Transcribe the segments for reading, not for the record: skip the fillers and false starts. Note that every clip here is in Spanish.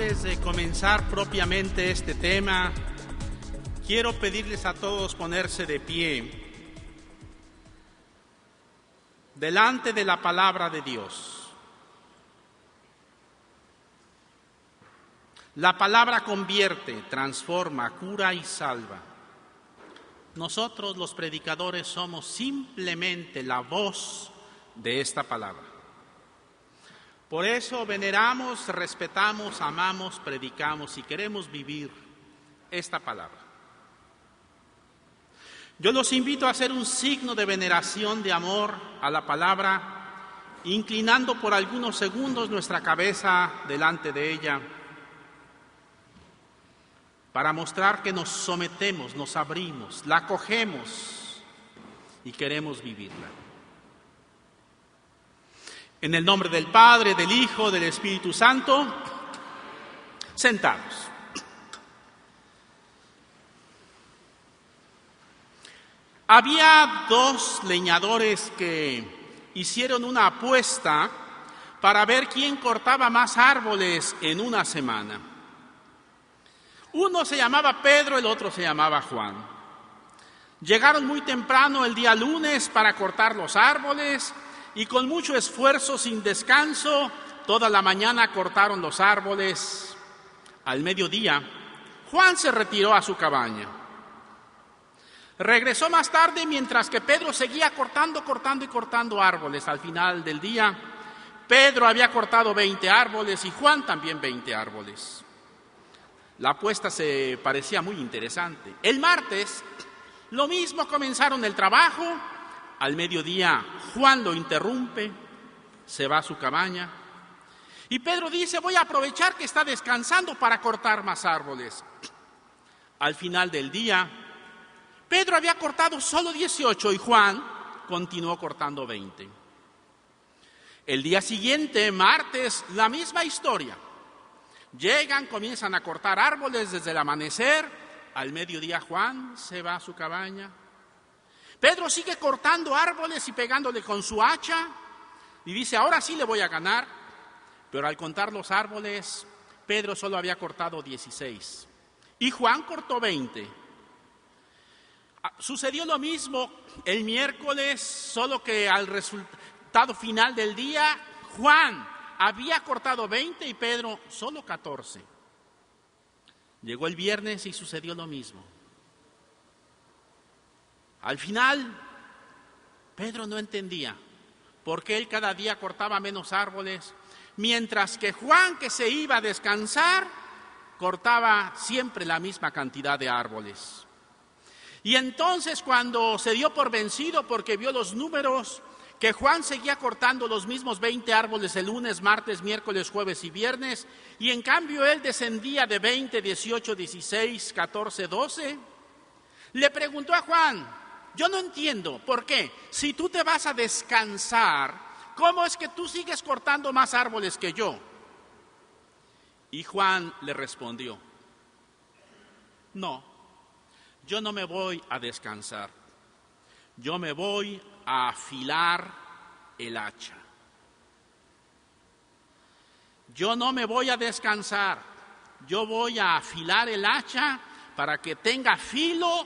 Antes de comenzar propiamente este tema, quiero pedirles a todos ponerse de pie delante de la palabra de Dios. La palabra convierte, transforma, cura y salva. Nosotros los predicadores somos simplemente la voz de esta palabra. Por eso veneramos, respetamos, amamos, predicamos y queremos vivir esta palabra. Yo los invito a hacer un signo de veneración, de amor a la palabra, inclinando por algunos segundos nuestra cabeza delante de ella, para mostrar que nos sometemos, nos abrimos, la acogemos y queremos vivirla. En el nombre del Padre, del Hijo, del Espíritu Santo, sentados. Había dos leñadores que hicieron una apuesta para ver quién cortaba más árboles en una semana. Uno se llamaba Pedro, el otro se llamaba Juan. Llegaron muy temprano el día lunes para cortar los árboles y con mucho esfuerzo, sin descanso, toda la mañana cortaron los árboles. Al mediodía, Juan se retiró a su cabaña. Regresó más tarde mientras que Pedro seguía cortando árboles. Al final del día, Pedro había cortado 20 árboles y Juan también 20 árboles. La apuesta se parecía muy interesante. El martes, lo mismo, comenzaron el trabajo. Al mediodía, Juan lo interrumpe, se va a su cabaña. Y Pedro dice, voy a aprovechar que está descansando para cortar más árboles. Al final del día, Pedro había cortado solo 18 y Juan continuó cortando 20. El día siguiente, martes, la misma historia. Llegan, comienzan a cortar árboles desde el amanecer. Al mediodía Juan se va a su cabaña. Pedro sigue cortando árboles y pegándole con su hacha. Y dice, ahora sí le voy a ganar. Pero al contar los árboles, Pedro solo había cortado 16. Y Juan cortó 20. Sucedió lo mismo el miércoles, solo que al resultado final del día, Juan había cortado 20 y Pedro solo 14. Llegó el viernes y sucedió lo mismo. Al final, Pedro no entendía por qué él cada día cortaba menos árboles, mientras que Juan, que se iba a descansar, cortaba siempre la misma cantidad de árboles. Y entonces, cuando se dio por vencido porque vio los números, que Juan seguía cortando los mismos 20 árboles el lunes, martes, miércoles, jueves y viernes, y en cambio él descendía de 20, 18, 16, 14, 12, le preguntó a Juan, yo no entiendo, ¿por qué? Si tú te vas a descansar, ¿cómo es que tú sigues cortando más árboles que yo? Y Juan le respondió, no, yo no me voy a descansar, yo me voy a afilar el hacha. Yo no me voy a descansar, yo voy a afilar el hacha para que tenga filo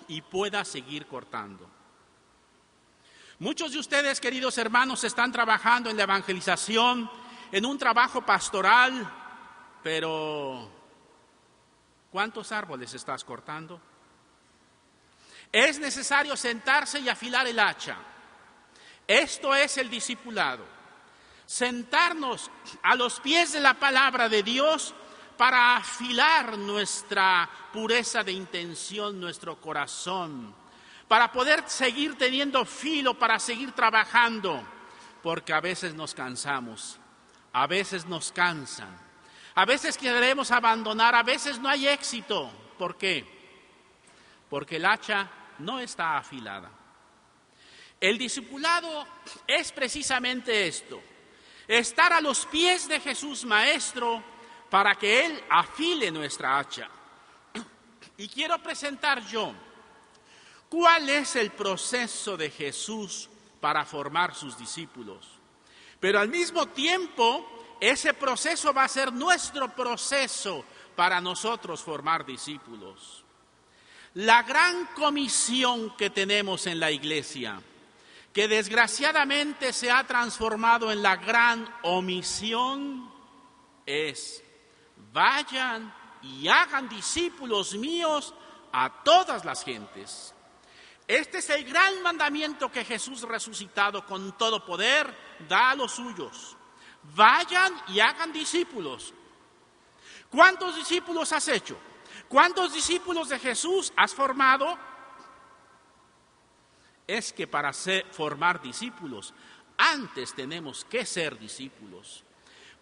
y pueda seguir cortando. Muchos de ustedes, queridos hermanos, están trabajando en la evangelización, en un trabajo pastoral, pero ¿cuántos árboles estás cortando? Es necesario sentarse y afilar el hacha. Esto es el discipulado. Sentarnos a los pies de la palabra de Dios para afilar nuestra pureza de intención, nuestro corazón, para poder seguir teniendo filo, para seguir trabajando, porque a veces nos cansamos, a veces nos cansan, a veces queremos abandonar, a veces no hay éxito. ¿Por qué? Porque el hacha no está afilada. El discipulado es precisamente esto, estar a los pies de Jesús Maestro para que Él afile nuestra hacha. Y quiero presentar yo cuál es el proceso de Jesús para formar sus discípulos, pero al mismo tiempo ese proceso va a ser nuestro proceso para nosotros formar discípulos. La gran comisión que tenemos en la iglesia, que desgraciadamente se ha transformado en la gran omisión, es: vayan y hagan discípulos míos a todas las gentes. Este es el gran mandamiento que Jesús resucitado con todo poder da a los suyos. Vayan y hagan discípulos. ¿Cuántos discípulos has hecho? ¿Cuántos discípulos de Jesús has formado? Es que para formar discípulos, antes tenemos que ser discípulos.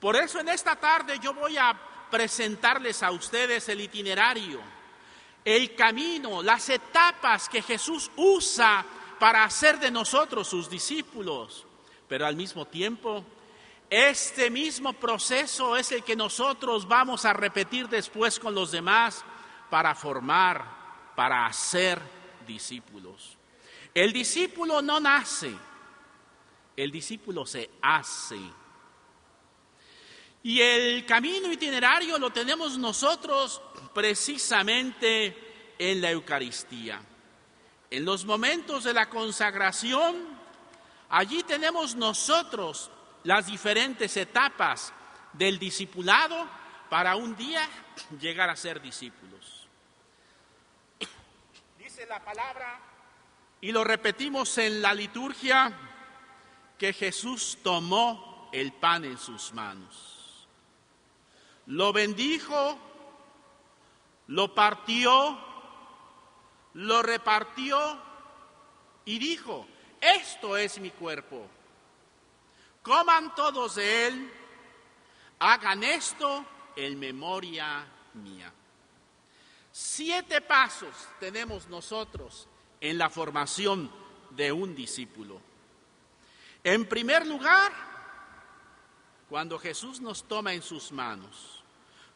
Por eso en esta tarde yo voy a presentarles a ustedes el itinerario, el camino, las etapas que Jesús usa para hacer de nosotros sus discípulos. Pero al mismo tiempo, este mismo proceso es el que nosotros vamos a repetir después con los demás para formar, para hacer discípulos. El discípulo no nace, el discípulo se hace. Y el camino itinerario lo tenemos nosotros precisamente en la Eucaristía. En los momentos de la consagración, allí tenemos nosotros las diferentes etapas del discipulado para un día llegar a ser discípulos. Dice la palabra, y lo repetimos en la liturgia, que Jesús tomó el pan en sus manos. Lo bendijo, lo partió, lo repartió y dijo: esto es mi cuerpo. Coman todos de él, hagan esto en memoria mía. 7 pasos tenemos nosotros en la formación de un discípulo. En primer lugar, cuando Jesús nos toma en sus manos,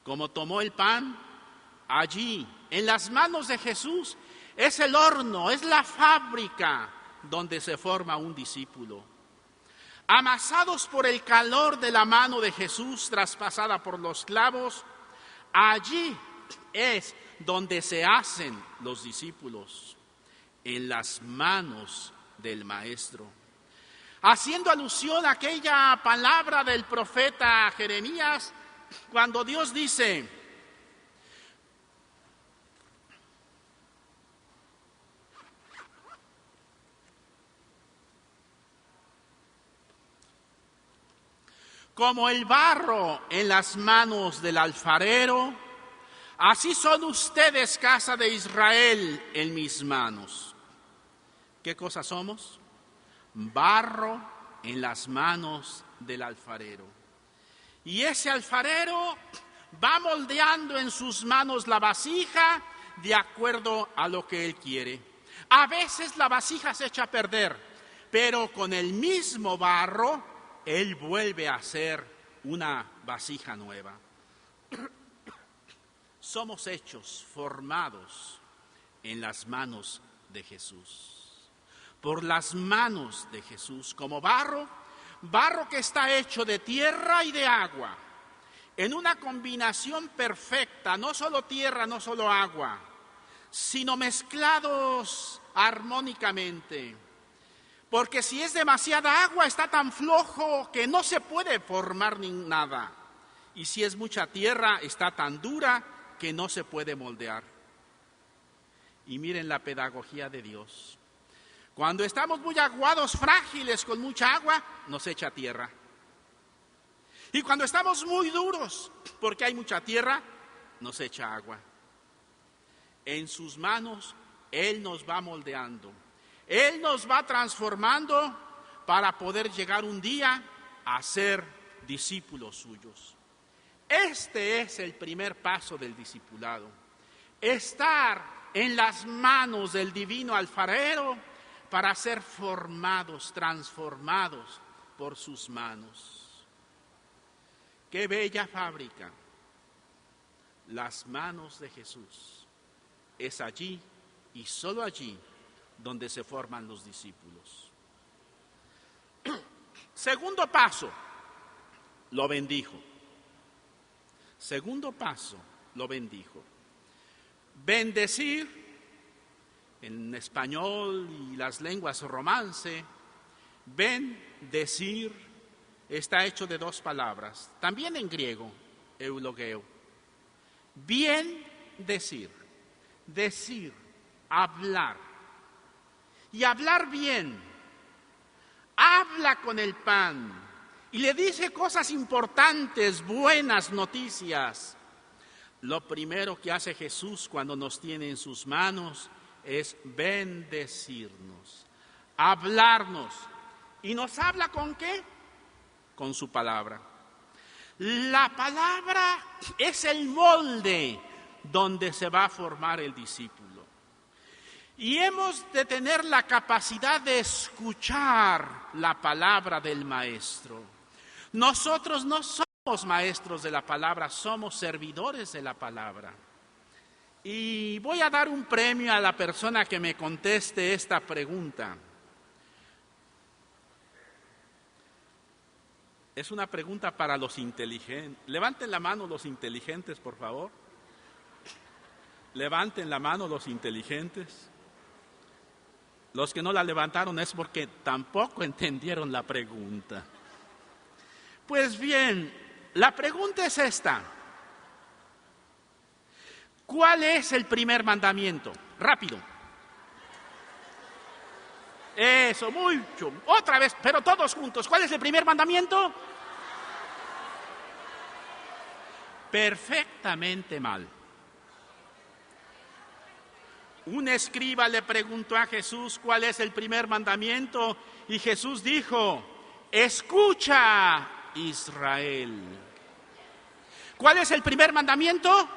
como tomó el pan, allí, en las manos de Jesús, es el horno, es la fábrica donde se forma un discípulo. Amasados por el calor de la mano de Jesús traspasada por los clavos, allí es donde se hacen los discípulos, en las manos del Maestro. Haciendo alusión a aquella palabra del profeta Jeremías, cuando Dios dice: como el barro en las manos del alfarero, así son ustedes, casa de Israel, en mis manos. ¿Qué cosa somos? Barro en las manos del alfarero. Y ese alfarero va moldeando en sus manos la vasija de acuerdo a lo que él quiere. A veces la vasija se echa a perder, pero con el mismo barro él vuelve a hacer una vasija nueva. Somos hechos, formados en las manos de Jesús. Por las manos de Jesús, como barro que está hecho de tierra y de agua, en una combinación perfecta, no solo tierra, no solo agua, sino mezclados armónicamente. Porque si es demasiada agua, está tan flojo que no se puede formar ni nada. Y si es mucha tierra, está tan dura que no se puede moldear. Y miren la pedagogía de Dios. Cuando estamos muy aguados, frágiles, con mucha agua, nos echa tierra. Y cuando estamos muy duros, porque hay mucha tierra, nos echa agua. En sus manos, Él nos va moldeando. Él nos va transformando para poder llegar un día a ser discípulos suyos. Este es el primer paso del discipulado. Estar en las manos del divino alfarero para ser formados, transformados por sus manos. ¡Qué bella fábrica! Las manos de Jesús. Es allí y solo allí donde se forman los discípulos. Segundo paso, lo bendijo. Segundo paso, lo bendijo. Bendecir, en español y las lenguas romance, bendecir está hecho de dos palabras, también en griego, eulogeo. Bien decir, decir, hablar. Y hablar bien. Habla con el pan y le dice cosas importantes, buenas noticias. Lo primero que hace Jesús cuando nos tiene en sus manos es bendecirnos, hablarnos. ¿Y nos habla con qué? Con su palabra. La palabra es el molde donde se va a formar el discípulo. Y hemos de tener la capacidad de escuchar la palabra del Maestro. Nosotros no somos maestros de la palabra, somos servidores de la palabra. Y voy a dar un premio a la persona que me conteste esta pregunta. Es una pregunta para los inteligentes. Levanten la mano los inteligentes, por favor. Levanten la mano los inteligentes. Los que no la levantaron es porque tampoco entendieron la pregunta. Pues bien, la pregunta es esta. ¿Cuál es el primer mandamiento? Rápido. Eso, mucho. Otra vez, pero todos juntos. ¿Cuál es el primer mandamiento? Perfectamente mal. Un escriba le preguntó a Jesús cuál es el primer mandamiento y Jesús dijo, escucha, Israel. ¿Cuál es el primer mandamiento?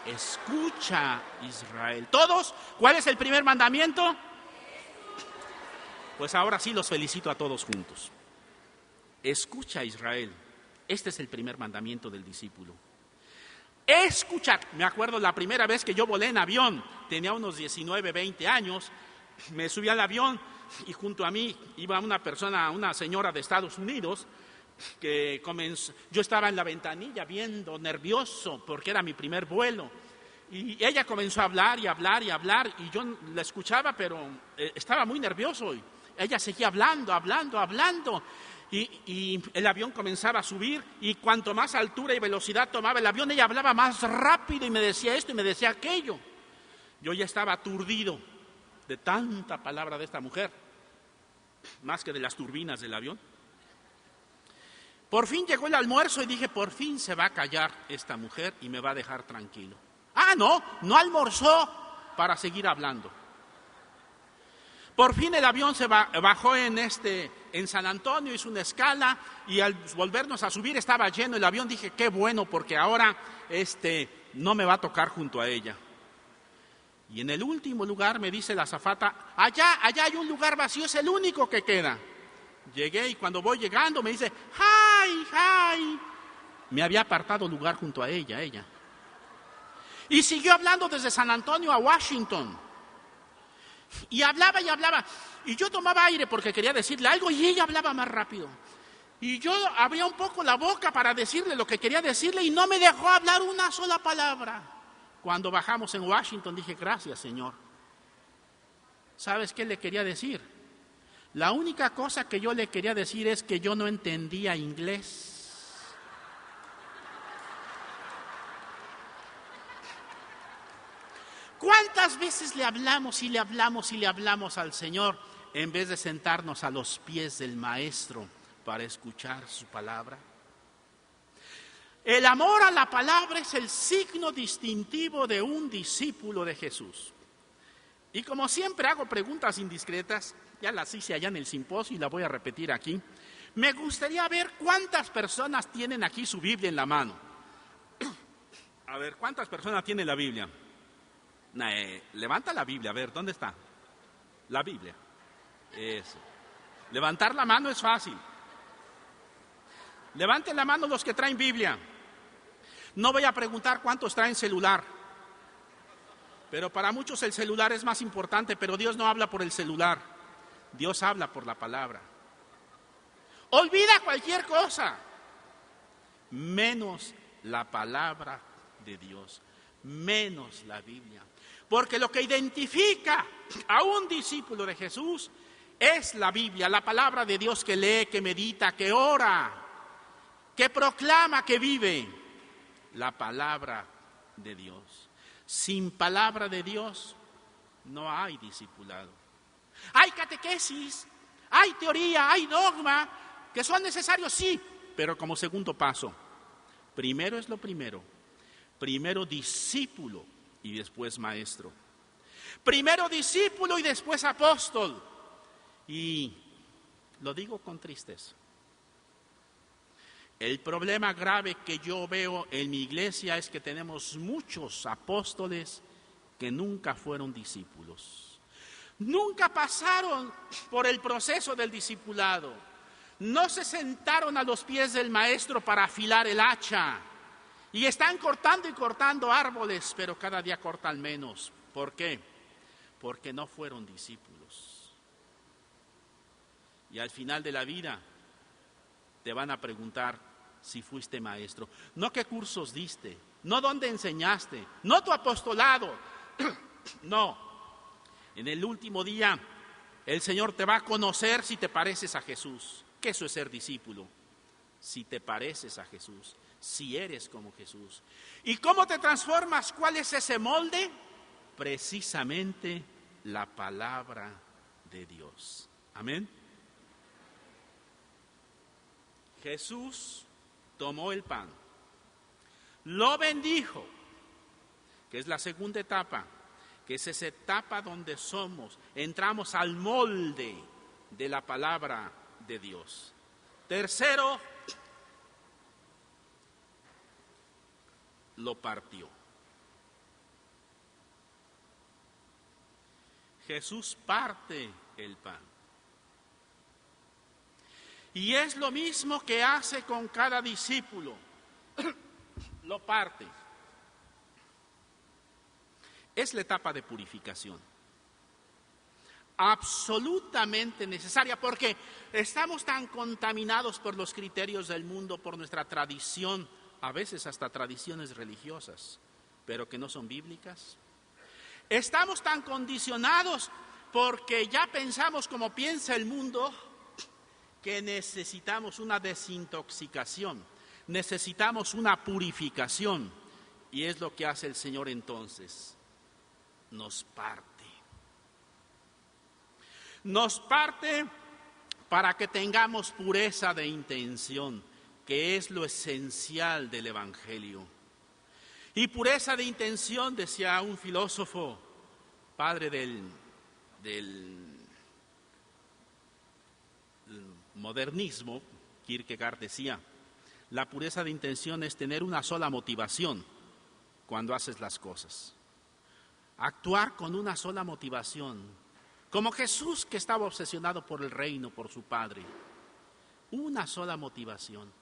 Escucha, Israel. ¿Todos? ¿Cuál es el primer mandamiento? Pues ahora sí los felicito a todos juntos. Escucha, Israel. Este es el primer mandamiento del discípulo. Escuchar. Me acuerdo la primera vez que yo volé en avión, tenía unos 19, 20 años, me subí al avión y junto a mí iba una persona, una señora de Estados Unidos, que comenzó, yo estaba en la ventanilla viendo, nervioso, porque era mi primer vuelo, y ella comenzó a hablar y hablar y hablar, y yo la escuchaba, pero estaba muy nervioso, y ella seguía hablando, y el avión comenzaba a subir, y cuanto más altura y velocidad tomaba el avión, ella hablaba más rápido, y me decía esto y me decía aquello. Yo ya estaba aturdido de tanta palabra de esta mujer, más que de las turbinas del avión. Por fin llegó el almuerzo y dije, por fin se va a callar esta mujer y me va a dejar tranquilo. Ah, no almorzó para seguir hablando. Por fin el avión se bajó en San Antonio, hizo una escala y al volvernos a subir estaba lleno el avión. Dije, qué bueno, porque ahora no me va a tocar junto a ella. Y en el último lugar me dice la azafata, allá hay un lugar vacío, es el único que queda. Llegué y cuando voy llegando me dice, ¡hi! Me había apartado lugar junto a ella. Y siguió hablando desde San Antonio a Washington. Y hablaba. Y yo tomaba aire porque quería decirle algo y ella hablaba más rápido. Y yo abría un poco la boca para decirle lo que quería decirle y no me dejó hablar una sola palabra. Cuando bajamos en Washington dije, gracias, Señor. ¿Sabes qué le quería decir? La única cosa que yo le quería decir es que yo no entendía inglés. ¿Cuántas veces le hablamos al Señor en vez de sentarnos a los pies del Maestro para escuchar su palabra? El amor a la palabra es el signo distintivo de un discípulo de Jesús. Y como siempre hago preguntas indiscretas, ya las hice allá en el simposio y la voy a repetir aquí. Me gustaría ver cuántas personas tienen aquí su Biblia en la mano. A ver, ¿cuántas personas tienen la Biblia? Levanta la Biblia, a ver, ¿dónde está? La Biblia. Eso. Levantar la mano es fácil. Levanten la mano los que traen Biblia. No voy a preguntar cuántos traen celular. Pero para muchos el celular es más importante, pero Dios no habla por el celular. Dios habla por la palabra. Olvida cualquier cosa. menos la palabra de Dios, menos la Biblia. Porque lo que identifica a un discípulo de Jesús es la Biblia, la palabra de Dios que lee, que medita, que ora, que proclama, que vive. La palabra de Dios. Sin palabra de Dios no hay discipulado. Hay catequesis, hay teoría, hay dogma, que son necesarios, sí, pero como segundo paso. Primero es lo primero. Primero discípulo y después maestro. Primero discípulo y después apóstol. Y lo digo con tristeza. El problema grave que yo veo en mi iglesia es que tenemos muchos apóstoles que nunca fueron discípulos. Nunca pasaron por el proceso del discipulado. No se sentaron a los pies del maestro para afilar el hacha. Y están cortando y cortando árboles, pero cada día cortan menos. ¿Por qué? Porque no fueron discípulos. Y al final de la vida te van a preguntar si fuiste maestro. No qué cursos diste, no dónde enseñaste, no tu apostolado. No. En el último día el Señor te va a conocer si te pareces a Jesús. Que eso es ser discípulo. Si te pareces a Jesús, si eres como Jesús. ¿Y cómo te transformas? ¿Cuál es ese molde? Precisamente la palabra de Dios. Amén. Jesús tomó el pan, lo bendijo, que es la segunda etapa, que es esa etapa donde entramos al molde de la palabra de Dios. Tercero, lo partió. Jesús parte el pan. Y es lo mismo que hace con cada discípulo. Lo parte. Es la etapa de purificación. Absolutamente necesaria, porque estamos tan contaminados por los criterios del mundo, por nuestra tradición, a veces hasta tradiciones religiosas, pero que no son bíblicas. Estamos tan condicionados porque ya pensamos como piensa el mundo, que necesitamos una desintoxicación, necesitamos una purificación. Y es lo que hace el Señor entonces, nos parte. Nos parte para que tengamos pureza de intención, que es lo esencial del Evangelio. Y pureza de intención, decía un filósofo, padre del modernismo, Kierkegaard decía, la pureza de intención es tener una sola motivación cuando haces las cosas. Actuar con una sola motivación, como Jesús, que estaba obsesionado por el reino, por su Padre. Una sola motivación.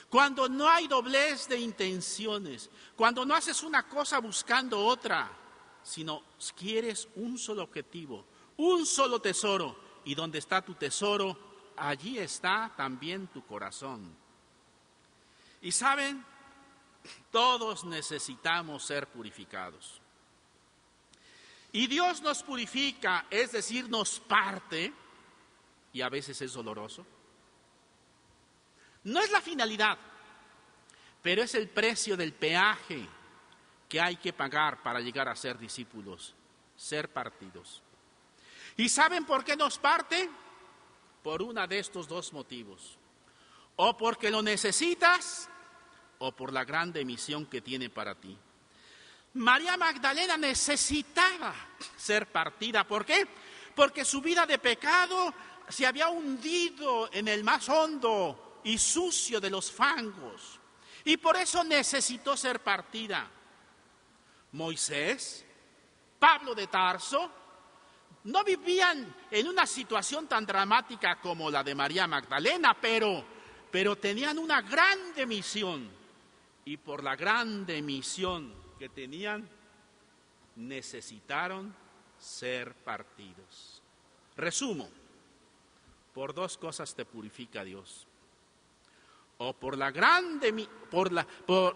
Cuando no hay doblez de intenciones, cuando no haces una cosa buscando otra, sino quieres un solo objetivo, un solo tesoro, y donde está tu tesoro, allí está también tu corazón. Y saben, todos necesitamos ser purificados. Y Dios nos purifica, es decir, nos parte, y a veces es doloroso. No es la finalidad, pero es el precio del peaje que hay que pagar para llegar a ser discípulos, ser partidos. ¿Y saben por qué nos parte? Por uno de estos dos motivos. O porque lo necesitas, o por la grande misión que tiene para ti. María Magdalena necesitaba ser partida. ¿Por qué? Porque su vida de pecado se había hundido en el más hondo y sucio de los fangos. Y por eso necesitó ser partida. Moisés, Pablo de Tarso, no vivían en una situación tan dramática como la de María Magdalena, pero tenían una grande misión. Y por la grande misión que tenían, necesitaron ser partidos. Resumo, por dos cosas te purifica Dios. o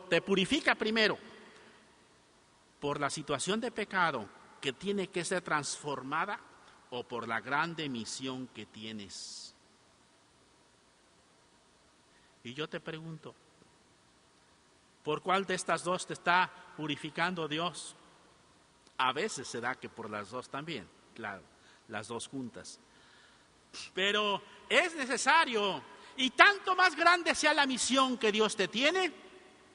te purifica primero por la situación de pecado que tiene que ser transformada o por la grande misión que tienes. Y yo te pregunto, ¿por cuál de estas dos te está purificando Dios? A veces se da que por las dos también, claro, las dos juntas. Pero es necesario, y tanto más grande sea la misión que Dios te tiene,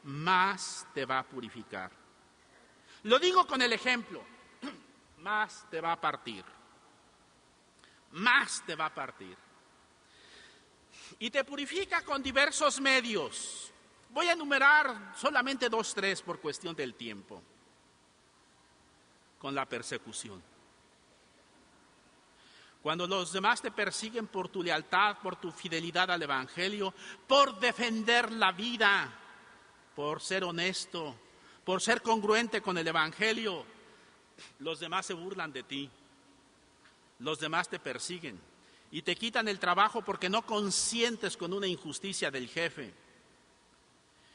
más te va a purificar. Lo digo con el ejemplo, más te va a partir. Más te va a partir. Y te purifica con diversos medios. Voy a enumerar solamente 2, 3 por cuestión del tiempo. Con la persecución. Cuando los demás te persiguen por tu lealtad, por tu fidelidad al Evangelio, por defender la vida, por ser honesto, por ser congruente con el Evangelio, los demás se burlan de ti. Los demás te persiguen y te quitan el trabajo porque no consientes con una injusticia del jefe.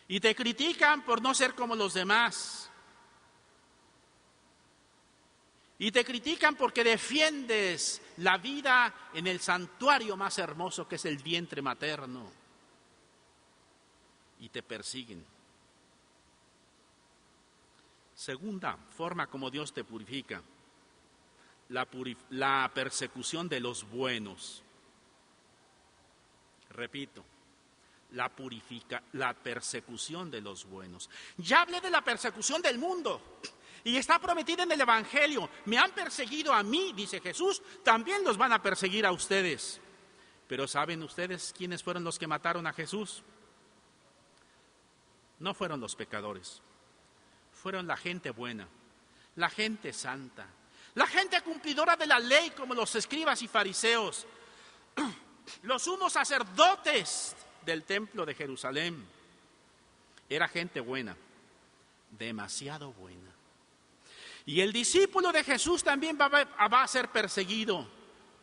Y te critican por no ser como los demás. Y te critican porque defiendes la vida en el santuario más hermoso que es el vientre materno. Y te persiguen. Segunda forma como Dios te purifica. La persecución de los buenos. Repito, la persecución de los buenos. Ya hablé de la persecución del mundo y está prometida en el Evangelio. Me han perseguido a mí, dice Jesús, también los van a perseguir a ustedes. Pero ¿saben ustedes quiénes fueron los que mataron a Jesús? No fueron los pecadores, fueron la gente buena, la gente santa. La gente cumplidora de la ley como los escribas y fariseos, los sumos sacerdotes del templo de Jerusalén. Era gente buena, demasiado buena. Y el discípulo de Jesús también va a ser perseguido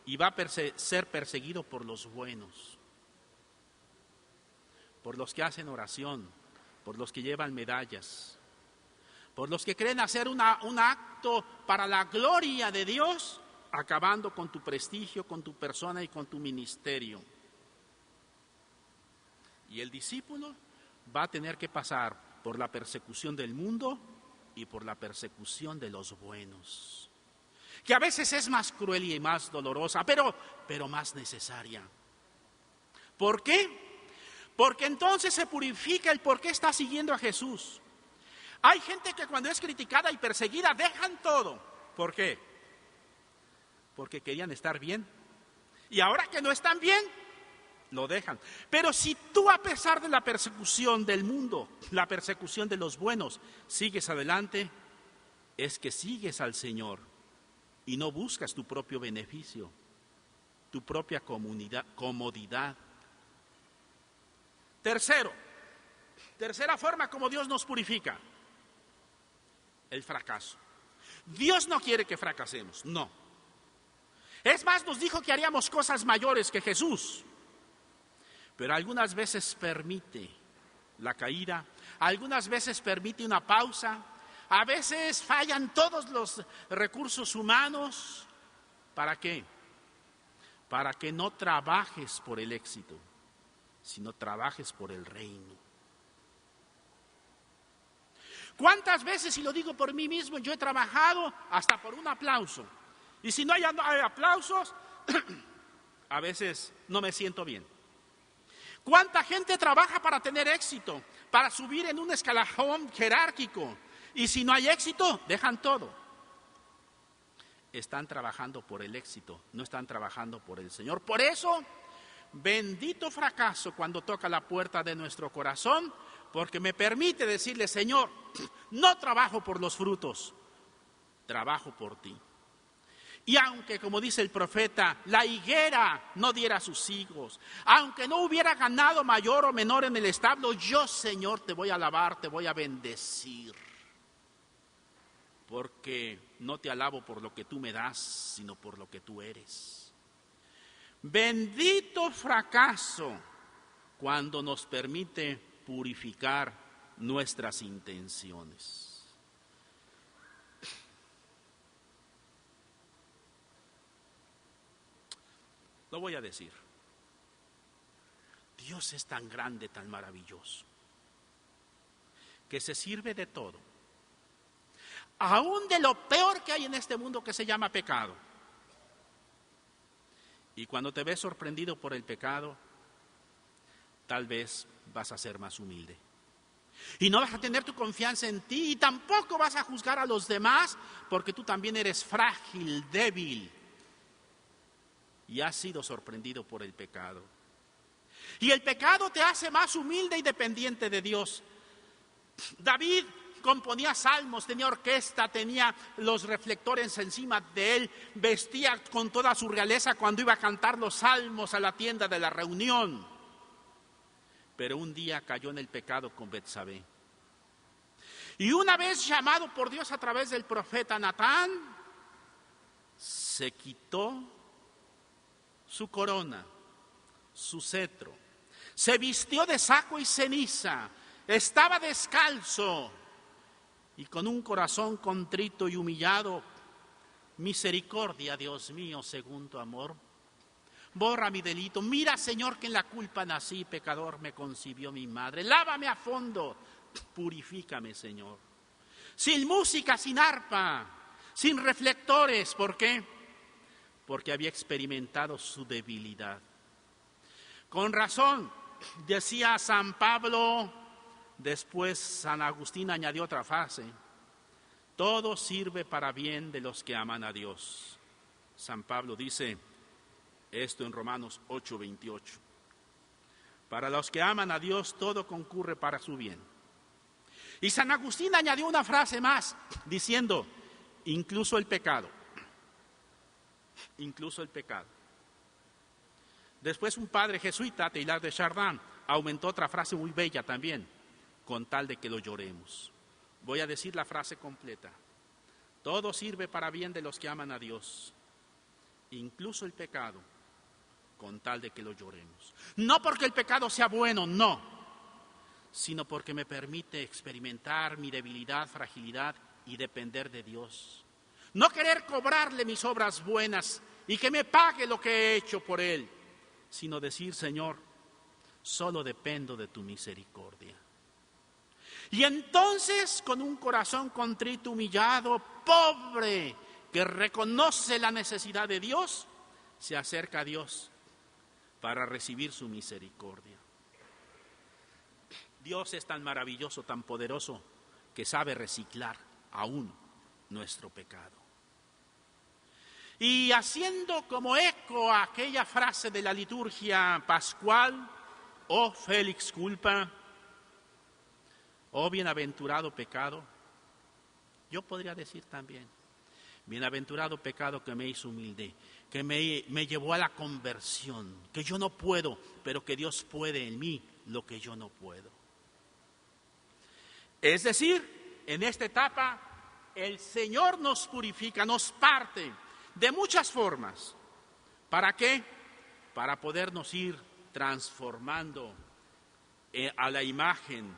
y va a ser perseguido por los buenos, por los que hacen oración, por los que llevan medallas, por los que creen hacer un acto para la gloria de Dios, acabando con tu prestigio, con tu persona y con tu ministerio. Y el discípulo va a tener que pasar por la persecución del mundo y por la persecución de los buenos, que a veces es más cruel y más dolorosa, pero más necesaria. ¿Por qué? Porque entonces se purifica el por qué está siguiendo a Jesús. Hay gente que cuando es criticada y perseguida dejan todo. ¿Por qué? Porque querían estar bien. Y ahora que no están bien, lo dejan. Pero si tú, a pesar de la persecución del mundo, la persecución de los buenos, sigues adelante, es que sigues al Señor y no buscas tu propio beneficio, tu propia comodidad. Tercera forma como Dios nos purifica. El fracaso. Dios no quiere que fracasemos, no. Es más, nos dijo que haríamos cosas mayores que Jesús. Pero algunas veces permite la caída, algunas veces permite una pausa, a veces fallan todos los recursos humanos. ¿Para qué? Para que no trabajes por el éxito, sino trabajes por el reino. ¿Cuántas veces, y lo digo por mí mismo, yo he trabajado hasta por un aplauso? Y si no hay aplausos, a veces no me siento bien. ¿Cuánta gente trabaja para tener éxito, para subir en un escalafón jerárquico? Y si no hay éxito, dejan todo. Están trabajando por el éxito, no están trabajando por el Señor. Por eso, bendito fracaso cuando toca la puerta de nuestro corazón, porque me permite decirle: Señor, no trabajo por los frutos, trabajo por ti. Y aunque, como dice el profeta, la higuera no diera sus higos, aunque no hubiera ganado mayor o menor en el establo, yo, Señor, te voy a alabar, te voy a bendecir. Porque no te alabo por lo que tú me das, sino por lo que tú eres. Bendito fracaso cuando nos permite purificar nuestras intenciones. Lo voy a decir. Dios es tan grande, tan maravilloso, que se sirve de todo, aún de lo peor que hay en este mundo que se llama pecado. Y cuando te ves sorprendido por el pecado, tal vez vas a ser más humilde. Y no vas a tener tu confianza en ti y tampoco vas a juzgar a los demás, porque tú también eres frágil, débil y has sido sorprendido por el pecado. Y el pecado te hace más humilde y dependiente de Dios. David componía salmos, tenía orquesta, tenía los reflectores encima de él, vestía con toda su realeza cuando iba a cantar los salmos a la tienda de la reunión. Pero un día cayó en el pecado con Betsabé. Y una vez llamado por Dios a través del profeta Natán, se quitó su corona, su cetro, se vistió de saco y ceniza, estaba descalzo y con un corazón contrito y humillado. Misericordia, Dios mío, según tu amor, borra mi delito. Mira, Señor, que en la culpa nací, pecador me concibió mi madre. Lávame a fondo, purifícame, Señor. Sin música, sin arpa, sin reflectores. ¿Por qué? Porque había experimentado su debilidad. Con razón, decía San Pablo, después San Agustín añadió otra frase: todo sirve para bien de los que aman a Dios. San Pablo dice esto en Romanos 8:28. Para los que aman a Dios, todo concurre para su bien. Y San Agustín añadió una frase más, diciendo, incluso el pecado. Incluso el pecado. Después un padre jesuita, Teilhard de Chardin, aumentó otra frase muy bella también, con tal de que lo lloremos. Voy a decir la frase completa. Todo sirve para bien de los que aman a Dios, incluso el pecado, con tal de que lo lloremos. No porque el pecado sea bueno, no, sino porque me permite experimentar mi debilidad, fragilidad y depender de Dios. No querer cobrarle mis obras buenas y que me pague lo que he hecho por Él, sino decir, Señor, solo dependo de tu misericordia. Y entonces, con un corazón contrito, humillado, pobre, que reconoce la necesidad de Dios, se acerca a Dios para recibir su misericordia. Dios es tan maravilloso, tan poderoso, que sabe reciclar aún nuestro pecado. Y haciendo como eco a aquella frase de la liturgia pascual, oh Felix culpa, oh bienaventurado pecado, yo podría decir también, bienaventurado pecado que me hizo humilde, que me llevó a la conversión, que yo no puedo, pero que Dios puede en mí lo que yo no puedo. Es decir, en esta etapa el Señor nos purifica, nos parte de muchas formas. ¿Para qué? Para podernos ir transformando a la imagen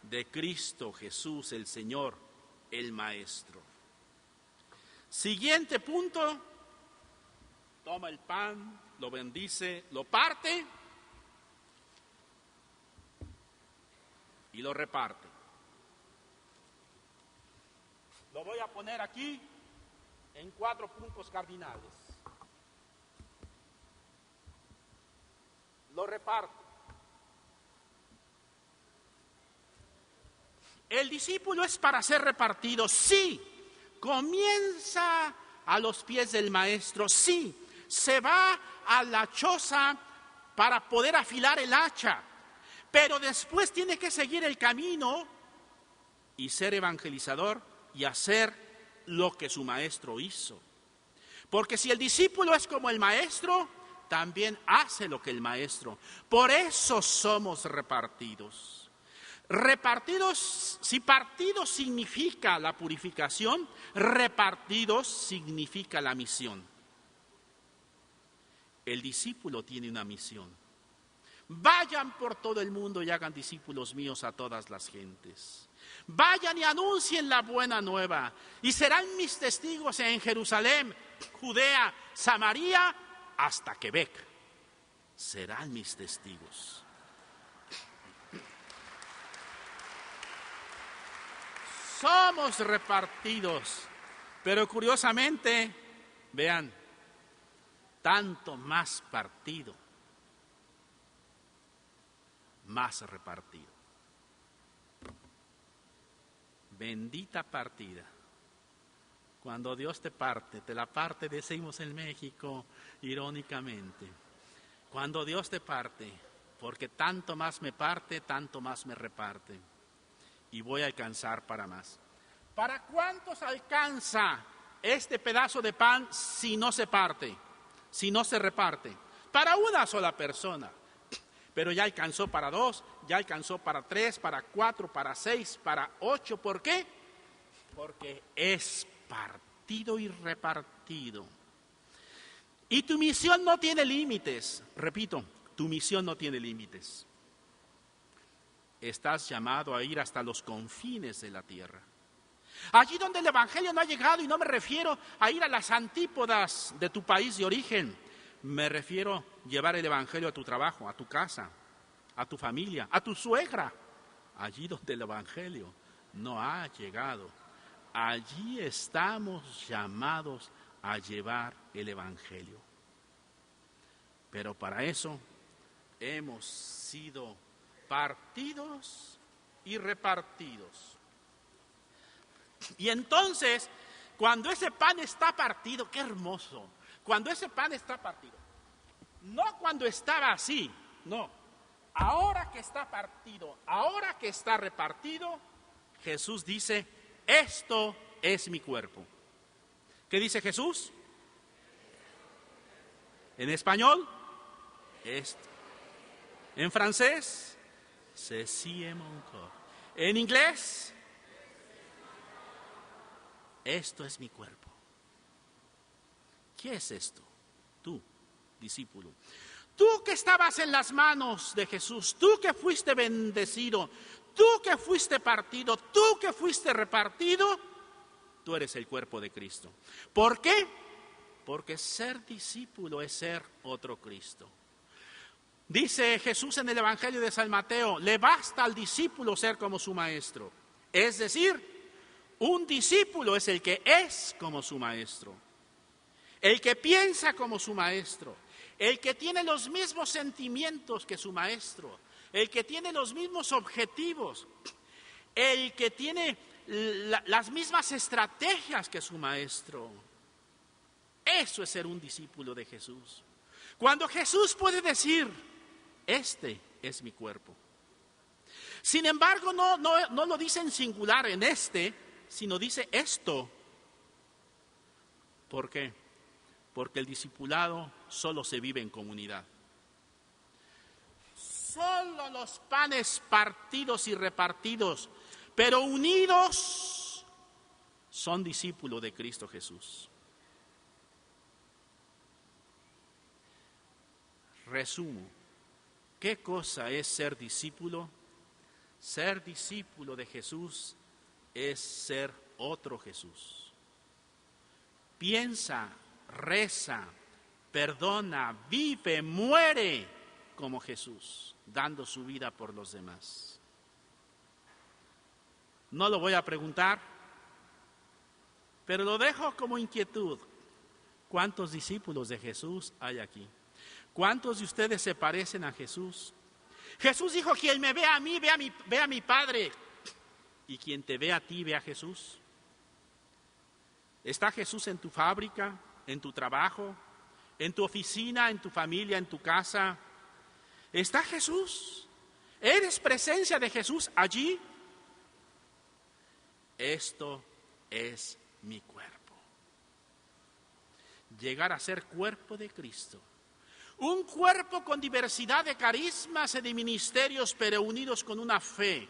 de Cristo Jesús, el Señor, el Maestro. Siguiente punto, toma el pan, lo bendice, lo parte y lo reparte. Lo voy a poner aquí en 4 puntos cardinales. Lo reparte. El discípulo es para ser repartido, sí. Comienza a los pies del maestro, sí. Se va a la choza para poder afilar el hacha, pero después tiene que seguir el camino y ser evangelizador y hacer lo que su maestro hizo. Porque si el discípulo es como el maestro, también hace lo que el maestro. Por eso somos repartidos. Repartidos, si partidos significa la purificación, repartidos significa la misión. El discípulo tiene una misión. Vayan por todo el mundo y hagan discípulos míos a todas las gentes. Vayan y anuncien la buena nueva y serán mis testigos en Jerusalén, Judea, Samaria, hasta Quebec. Serán mis testigos. Somos repartidos, pero curiosamente, vean, tanto más partido, más repartido. Bendita partida. Cuando Dios te parte, te la parte, decimos en México, irónicamente. Cuando Dios te parte, porque tanto más me parte, tanto más me reparte. Y voy a alcanzar para más. ¿Para cuántos alcanza este pedazo de pan si no se parte, si no se reparte? Para una sola persona. Pero ya alcanzó para 2, ya alcanzó para 3, para 4, para 6, para 8. ¿Por qué? Porque es partido y repartido. Y tu misión no tiene límites. Repito, tu misión no tiene límites. Estás llamado a ir hasta los confines de la tierra. Allí donde el Evangelio no ha llegado, y no me refiero a ir a las antípodas de tu país de origen. Me refiero a llevar el Evangelio a tu trabajo, a tu casa, a tu familia, a tu suegra. Allí donde el Evangelio no ha llegado. Allí estamos llamados a llevar el Evangelio. Pero para eso hemos sido partidos y repartidos. Y entonces, cuando ese pan está partido, qué hermoso. Cuando ese pan está partido, no cuando estaba así, no. Ahora que está partido, ahora que está repartido, Jesús dice, esto es mi cuerpo. ¿Qué dice Jesús? En español, esto. En francés, ceci est mon corps. En inglés, esto es mi cuerpo. ¿Qué es esto? Tú, discípulo. Tú que estabas en las manos de Jesús, tú que fuiste bendecido, tú que fuiste partido, tú que fuiste repartido, tú eres el cuerpo de Cristo. ¿Por qué? Porque ser discípulo es ser otro Cristo. Dice Jesús en el Evangelio de San Mateo, le basta al discípulo ser como su maestro. Es decir, un discípulo es el que es como su maestro. El que piensa como su maestro, el que tiene los mismos sentimientos que su maestro, el que tiene los mismos objetivos, el que tiene las mismas estrategias que su maestro. Eso es ser un discípulo de Jesús. Cuando Jesús puede decir, este es mi cuerpo. Sin embargo, no lo dice en singular en este, sino dice esto. ¿Por qué? Porque el discipulado solo se vive en comunidad. Solo los panes partidos y repartidos, pero unidos, son discípulos de Cristo Jesús. Resumo, ¿qué cosa es ser discípulo? Ser discípulo de Jesús es ser otro Jesús. Piensa, reza, perdona, vive, muere como Jesús, dando su vida por los demás. No lo voy a preguntar, pero lo dejo como inquietud. ¿Cuántos discípulos de Jesús hay aquí? ¿Cuántos de ustedes se parecen a Jesús? Jesús dijo, quien me ve a mí, ve a mi Padre. Y quien te ve a ti, ve a Jesús. ¿Está Jesús en tu fábrica, en tu trabajo, en tu oficina, en tu familia, en tu casa? ¿Está Jesús? ¿Eres presencia de Jesús allí? Esto es mi cuerpo. Llegar a ser cuerpo de Cristo. Un cuerpo con diversidad de carismas y de ministerios, pero unidos con una fe,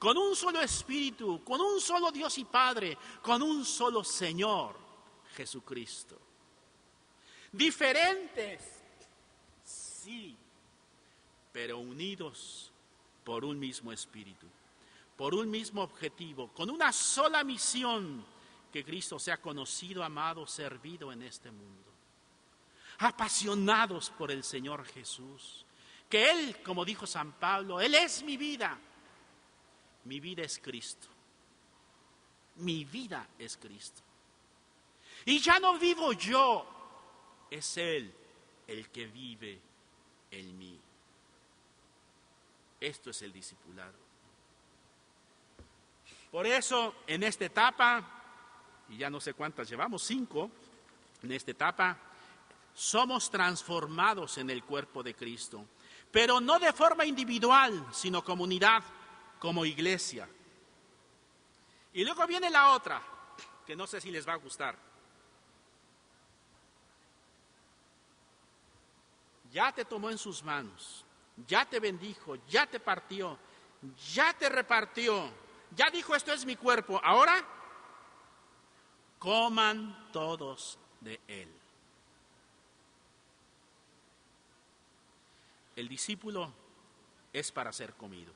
con un solo espíritu, con un solo Dios y Padre, con un solo Señor, Jesucristo. Diferentes, sí, pero unidos por un mismo espíritu, por un mismo objetivo, con una sola misión: que Cristo sea conocido, amado, servido en este mundo. Apasionados por el Señor Jesús, que Él, como dijo San Pablo, Él es mi vida. Mi vida es Cristo. Mi vida es Cristo. Y ya no vivo yo, es Él el que vive en mí. Esto es el discipulado. Por eso, en esta etapa, y ya no sé cuántas llevamos, 5, en esta etapa, somos transformados en el cuerpo de Cristo, pero no de forma individual, sino como unidad, como iglesia. Y luego viene la otra, que no sé si les va a gustar. Ya te tomó en sus manos, ya te bendijo, ya te partió, ya te repartió, ya dijo: esto es mi cuerpo. Ahora, coman todos de él. El discípulo es para ser comido.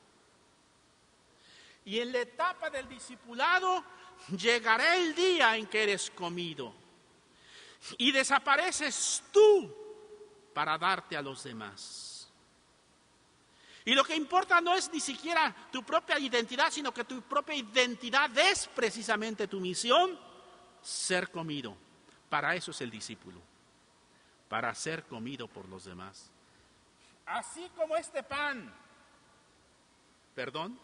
Y en la etapa del discipulado llegará el día en que eres comido y desapareces tú para darte a los demás. Y lo que importa no es ni siquiera tu propia identidad, sino que tu propia identidad es precisamente tu misión: ser comido. Para eso es el discípulo, para ser comido por los demás. Así como este pan, ¿perdón?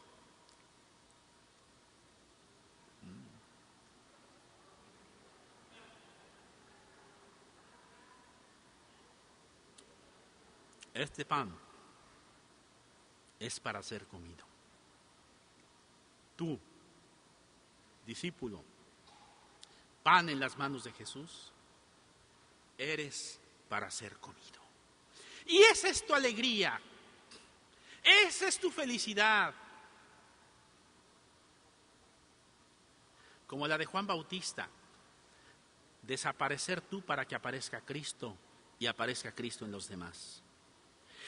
Este pan es para ser comido. Tú, discípulo, pan en las manos de Jesús, eres para ser comido. Y esa es tu alegría, esa es tu felicidad. Como la de Juan Bautista, desaparecer tú para que aparezca Cristo y aparezca Cristo en los demás.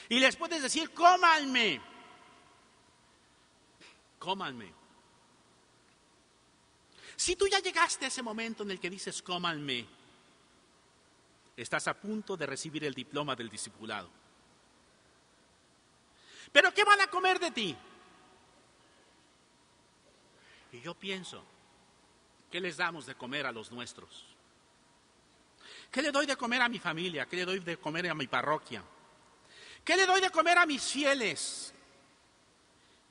Y les puedes decir: cómanme, cómanme. Si tú ya llegaste a ese momento en el que dices cómanme, estás a punto de recibir el diploma del discipulado. ¿Pero qué van a comer de ti? Y yo pienso, ¿qué les damos de comer a los nuestros? ¿Qué le doy de comer a mi familia? ¿Qué le doy de comer a mi parroquia? ¿Qué le doy de comer a mis fieles?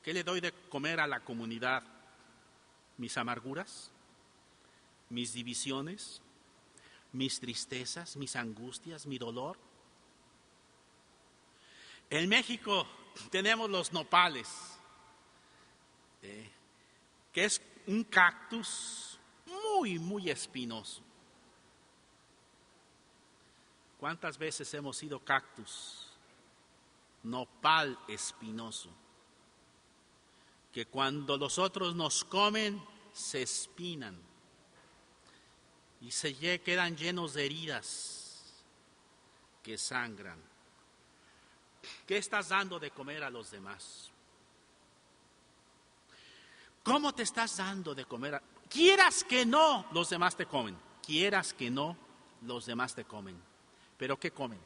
¿Qué le doy de comer a la comunidad? ¿Mis amarguras? ¿Mis divisiones? ¿Mis tristezas? ¿Mis angustias? ¿Mi dolor? En México tenemos los nopales, que es un cactus muy espinoso. ¿Cuántas veces hemos sido cactus? Nopal espinoso, que cuando los otros nos comen se espinan y quedan llenos de heridas que sangran. ¿Qué estás dando de comer a los demás? ¿Cómo te estás dando de comer? Quieras que no, los demás te comen. Quieras que no, los demás te comen. ¿Pero qué comen?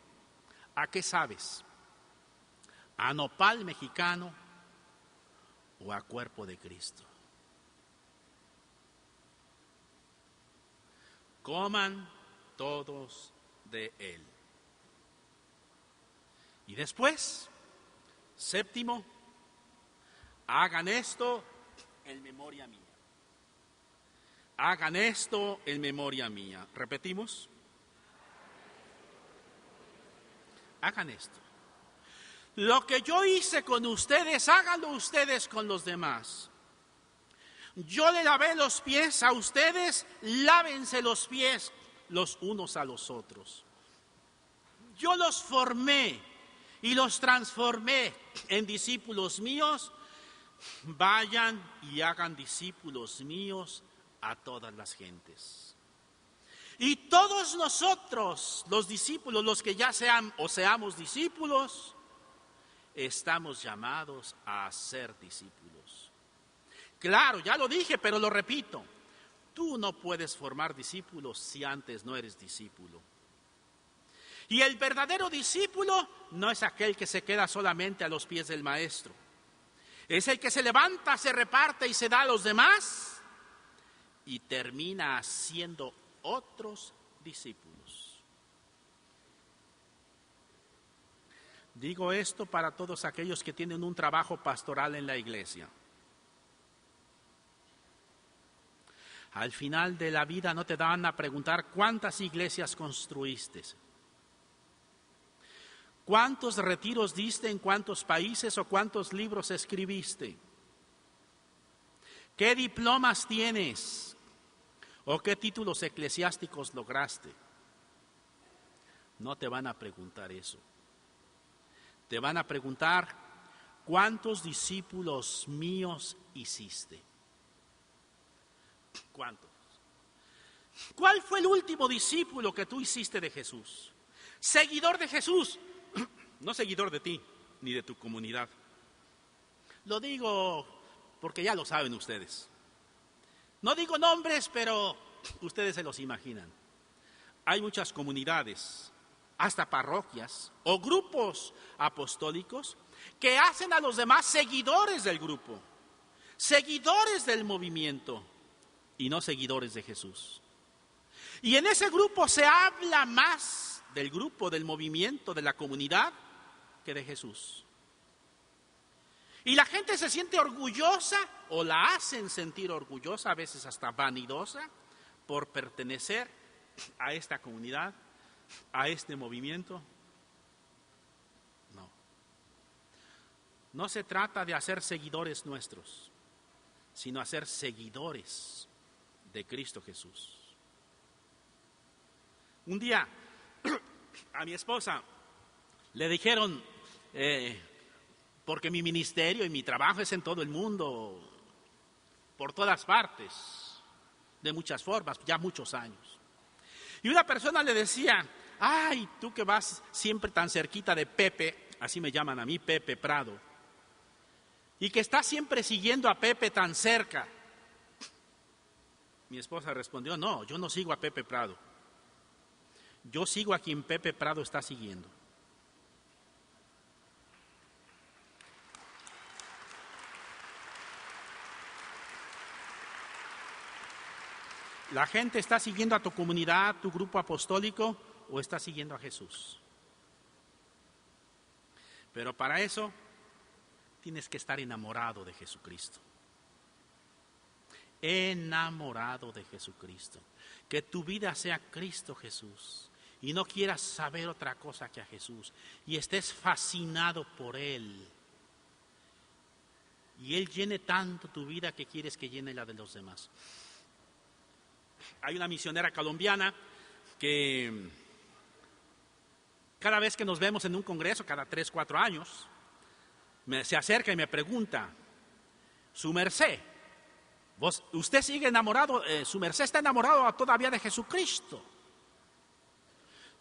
¿A qué sabes? ¿A nopal mexicano o a cuerpo de Cristo? Coman todos de él. Y después, 7, hagan esto en memoria mía. Hagan esto en memoria mía. ¿Repetimos? Hagan esto. Lo que yo hice con ustedes, háganlo ustedes con los demás. Yo le lavé los pies a ustedes, lávense los pies los unos a los otros. Yo los formé y los transformé en discípulos míos. Vayan y hagan discípulos míos a todas las gentes. Y todos nosotros, los discípulos, los que ya seamos discípulos, estamos llamados a ser discípulos. Claro, ya lo dije, pero lo repito. Tú no puedes formar discípulos si antes no eres discípulo. Y el verdadero discípulo no es aquel que se queda solamente a los pies del maestro. Es el que se levanta, se reparte y se da a los demás y termina haciendo otros discípulos. Digo esto para todos aquellos que tienen un trabajo pastoral en la iglesia. Al final de la vida no te van a preguntar cuántas iglesias construiste, cuántos retiros diste en cuántos países o cuántos libros escribiste, qué diplomas tienes o qué títulos eclesiásticos lograste. No te van a preguntar eso. Te van a preguntar cuántos discípulos míos hiciste. ¿Cuántos? ¿Cuál fue el último discípulo que tú hiciste de Jesús? Seguidor de Jesús, no seguidor de ti ni de tu comunidad. Lo digo porque ya lo saben ustedes. No digo nombres, pero ustedes se los imaginan. Hay muchas comunidades, hasta parroquias o grupos apostólicos que hacen a los demás seguidores del grupo, seguidores del movimiento y no seguidores de Jesús. Y en ese grupo se habla más del grupo, del movimiento, de la comunidad, que de Jesús. Y la gente se siente orgullosa o la hacen sentir orgullosa, a veces hasta vanidosa, por pertenecer a esta comunidad, a este movimiento. No. No se trata de hacer seguidores nuestros, sino hacer seguidores de Cristo Jesús. Un día a mi esposa le dijeron, porque mi ministerio y mi trabajo es en todo el mundo, por todas partes, de muchas formas, ya muchos años. Y una persona le decía, ay, tú que vas siempre tan cerquita de Pepe, así me llaman a mí, Pepe Prado, y que estás siempre siguiendo a Pepe tan cerca. Mi esposa respondió, no, yo no sigo a Pepe Prado. Yo sigo a quien Pepe Prado está siguiendo. ¿La gente está siguiendo a tu comunidad, tu grupo apostólico, o está siguiendo a Jesús? Pero para eso tienes que estar enamorado de Jesucristo. Enamorado de Jesucristo. Que tu vida sea Cristo Jesús y no quieras saber otra cosa que a Jesús y estés fascinado por Él. Y Él llene tanto tu vida que quieres que llene la de los demás. Hay una misionera colombiana que cada vez que nos vemos en un congreso, cada 3, 4 años, se acerca y me pregunta, su merced, ¿usted sigue enamorado? ¿Su merced está enamorado todavía de Jesucristo?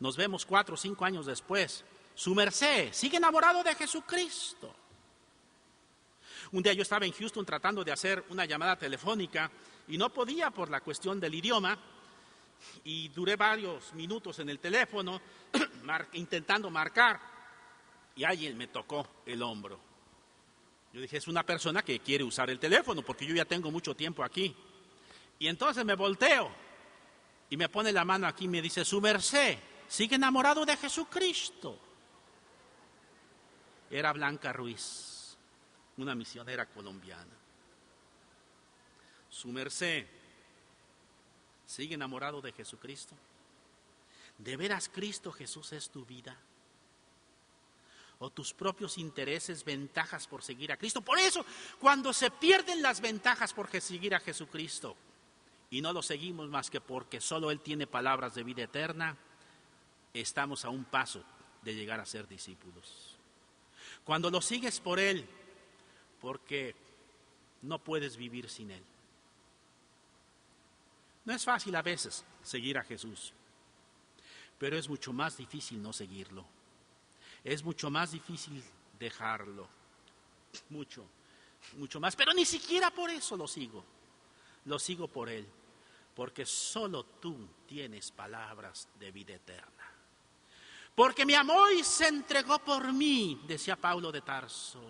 Nos vemos 4 o 5 años después. Su merced, ¿sigue enamorado de Jesucristo? Un día yo estaba en Houston tratando de hacer una llamada telefónica y no podía por la cuestión del idioma y duré varios minutos en el teléfono intentando marcar y alguien me tocó el hombro. Yo dije, es una persona que quiere usar el teléfono porque yo ya tengo mucho tiempo aquí. Y entonces me volteo y me pone la mano aquí y me dice, su merced, ¿sigue enamorado de Jesucristo? Era Blanca Ruiz, una misionera colombiana. Su merced, ¿sigue enamorado de Jesucristo? ¿De veras Cristo Jesús es tu vida? ¿O tus propios intereses, ventajas por seguir a Cristo? Por eso, cuando se pierden las ventajas por seguir a Jesucristo y no lo seguimos más que porque solo Él tiene palabras de vida eterna, estamos a un paso de llegar a ser discípulos. Cuando lo sigues por Él, porque no puedes vivir sin Él. No es fácil a veces seguir a Jesús, pero es mucho más difícil no seguirlo. Es mucho más difícil dejarlo. Mucho más. Pero ni siquiera por eso lo sigo. Lo sigo por Él. Porque solo tú tienes palabras de vida eterna. Porque me amó y se entregó por mí, decía Pablo de Tarso.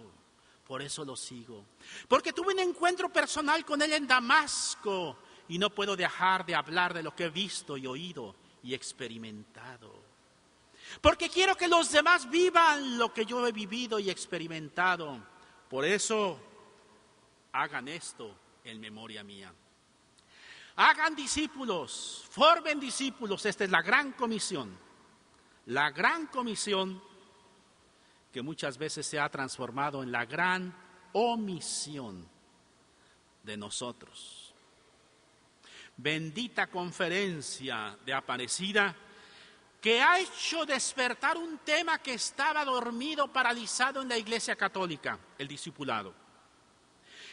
Por eso lo sigo. Porque tuve un encuentro personal con Él en Damasco y no puedo dejar de hablar de lo que he visto y oído y experimentado. Porque quiero que los demás vivan lo que yo he vivido y experimentado. Por eso hagan esto en memoria mía. Hagan discípulos, formen discípulos. Esta es la gran comisión. La gran comisión que muchas veces se ha transformado en la gran omisión de nosotros. Bendita conferencia de Aparecida que ha hecho despertar un tema que estaba dormido, paralizado en la Iglesia Católica, el discipulado.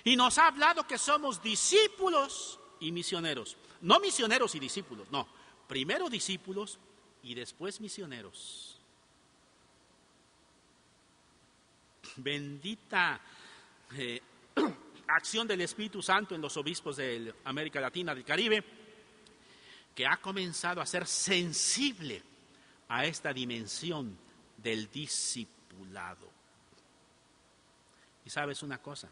Y nos ha hablado que somos discípulos y misioneros. No misioneros y discípulos, no. Primero discípulos y después misioneros. Bendita acción del Espíritu Santo en los obispos de América Latina, del Caribe, que ha comenzado a ser sensible a esta dimensión del discipulado. Y sabes una cosa,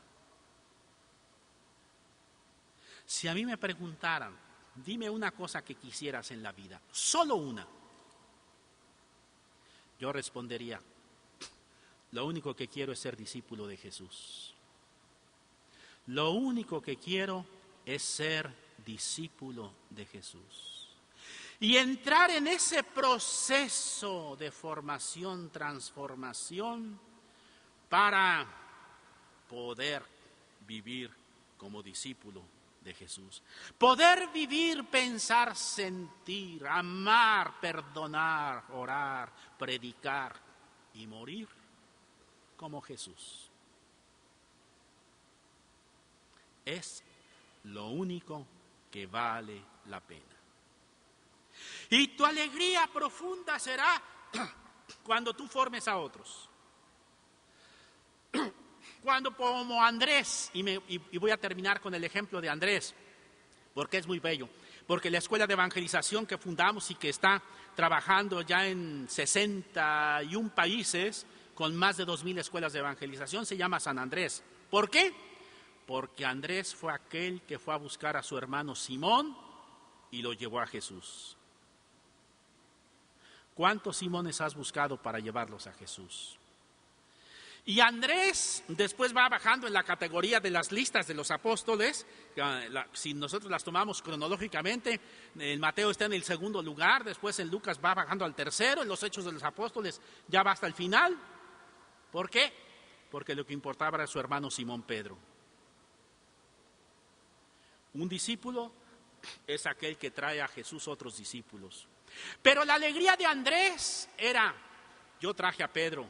si a mí me preguntaran, dime una cosa que quisieras en la vida, solo una, yo respondería, lo único que quiero es ser discípulo de Jesús. Lo único que quiero es ser discípulo de Jesús. Y entrar en ese proceso de formación, transformación, para poder vivir como discípulo de Jesús. Poder vivir, pensar, sentir, amar, perdonar, orar, predicar y morir como Jesús. Es lo único que vale la pena. Y tu alegría profunda será cuando tú formes a otros. Cuando como Andrés, y voy a terminar con el ejemplo de Andrés, porque es muy bello, porque la escuela de evangelización que fundamos y que está trabajando ya en 61 países, con más de 2,000 escuelas de evangelización, se llama San Andrés. ¿Por qué? Porque Andrés fue aquel que fue a buscar a su hermano Simón y lo llevó a Jesús. ¿Cuántos Simones has buscado para llevarlos a Jesús? Y Andrés después va bajando en la categoría de las listas de los apóstoles. Si nosotros las tomamos cronológicamente, en Mateo está en el segundo lugar, después en Lucas va bajando al tercero, en los Hechos de los Apóstoles ya va hasta el final. ¿Por qué? Porque lo que importaba era su hermano Simón Pedro. Un discípulo es aquel que trae a Jesús otros discípulos. Pero la alegría de Andrés era, yo traje a Pedro,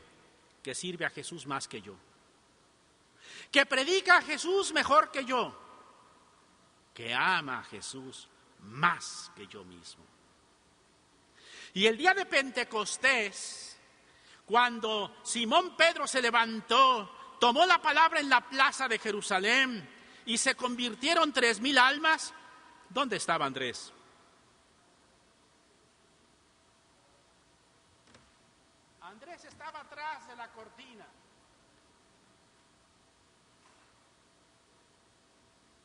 que sirve a Jesús más que yo, que predica a Jesús mejor que yo, que ama a Jesús más que yo mismo. Y el día de Pentecostés, cuando Simón Pedro se levantó, tomó la palabra en la plaza de Jerusalén y se convirtieron 3,000 almas, ¿dónde estaba Andrés? Andrés estaba atrás de la cortina.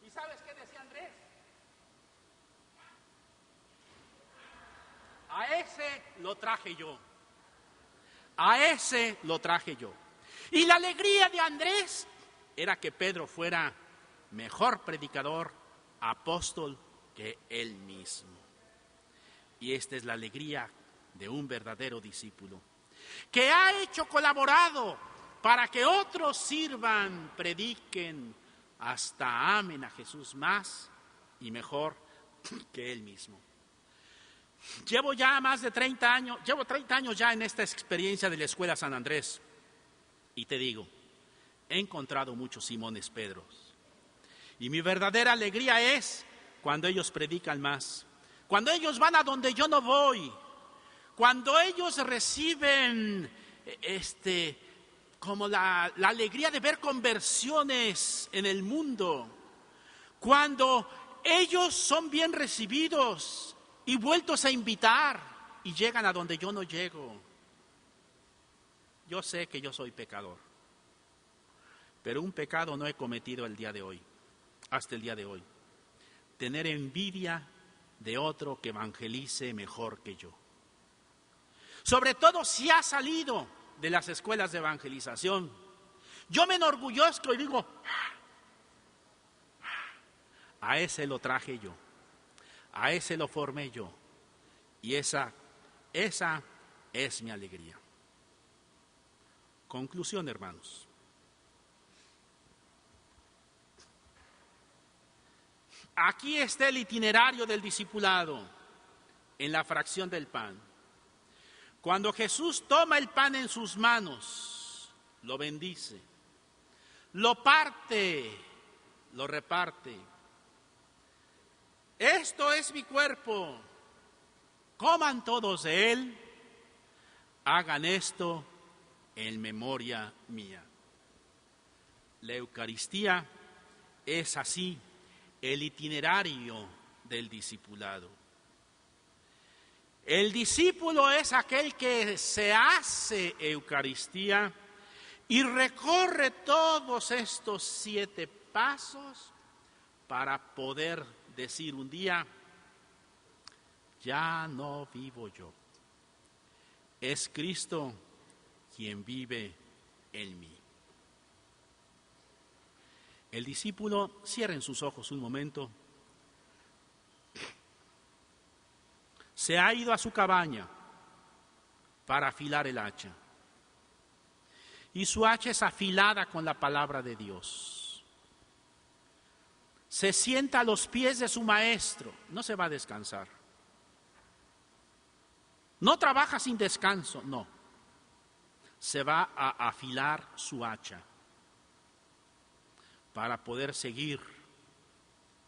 ¿Y sabes qué decía Andrés? A ese lo traje yo. A ese lo traje yo. Y la alegría de Andrés era que Pedro fuera mejor predicador, apóstol que él mismo. Y esta es la alegría de un verdadero discípulo, que ha hecho colaborado para que otros sirvan, prediquen, hasta amen a Jesús más y mejor que él mismo. Llevo ya más de 30 años, llevo 30 años ya en esta experiencia de la Escuela San Andrés. Y te digo, he encontrado muchos Simones Pedros. Y mi verdadera alegría es cuando ellos predican más, cuando ellos van a donde yo no voy, cuando ellos reciben como la alegría de ver conversiones en el mundo, cuando ellos son bien recibidos y vueltos a invitar y llegan a donde yo no llego. Yo sé que yo soy pecador, pero un pecado no he cometido el día de hoy, hasta el día de hoy. Tener envidia de otro que evangelice mejor que yo. Sobre todo si ha salido de las escuelas de evangelización. Yo me enorgullezco y digo, a ese lo traje yo, a ese lo formé yo, y esa es mi alegría. Conclusión, hermanos. Aquí está el itinerario del discipulado en la fracción del pan. Cuando Jesús toma el pan en sus manos, lo bendice, lo parte, lo reparte. Esto es mi cuerpo, coman todos de él, hagan esto en memoria mía. La Eucaristía es así el itinerario del discipulado. El discípulo es aquel que se hace Eucaristía y recorre todos estos 7 pasos para poder decir un día, ya no vivo yo, es Cristo quien vive en mí. El discípulo, cierren sus ojos un momento, se ha ido a su cabaña para afilar el hacha. Y su hacha es afilada con la palabra de Dios. Se sienta a los pies de su maestro, no se va a descansar. No trabaja sin descanso, no. Se va a afilar su hacha para poder seguir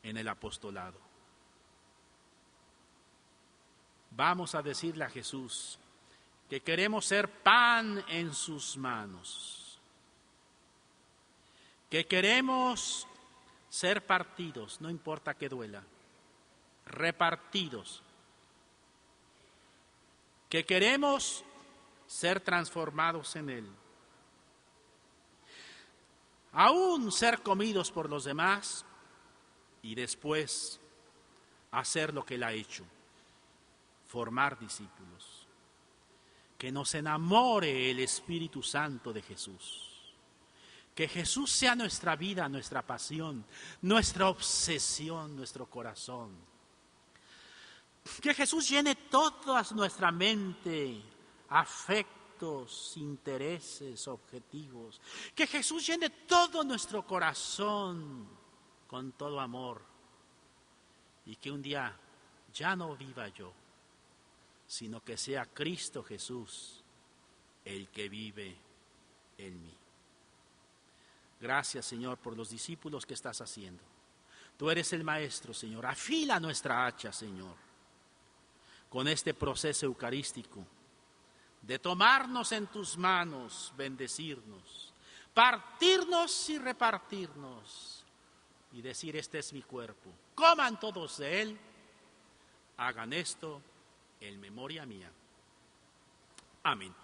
en el apostolado. Vamos a decirle a Jesús que queremos ser pan en sus manos, que queremos ser partidos, no importa que duela, repartidos, que queremos ser transformados en Él, aún ser comidos por los demás y después hacer lo que Él ha hecho, formar discípulos. Que nos enamore el Espíritu Santo de Jesús. Que Jesús sea nuestra vida, nuestra pasión, nuestra obsesión, nuestro corazón. Que Jesús llene toda nuestra mente, afectos, intereses, objetivos. Que Jesús llene todo nuestro corazón con todo amor. Y que un día ya no viva yo, sino que sea Cristo Jesús el que vive en mí. Gracias, Señor, por los discípulos que estás haciendo. Tú eres el Maestro, Señor. Afila nuestra hacha, Señor, con este proceso eucarístico de tomarnos en tus manos, bendecirnos, partirnos y repartirnos y decir, este es mi cuerpo. Coman todos de él, hagan esto en memoria mía. Amén.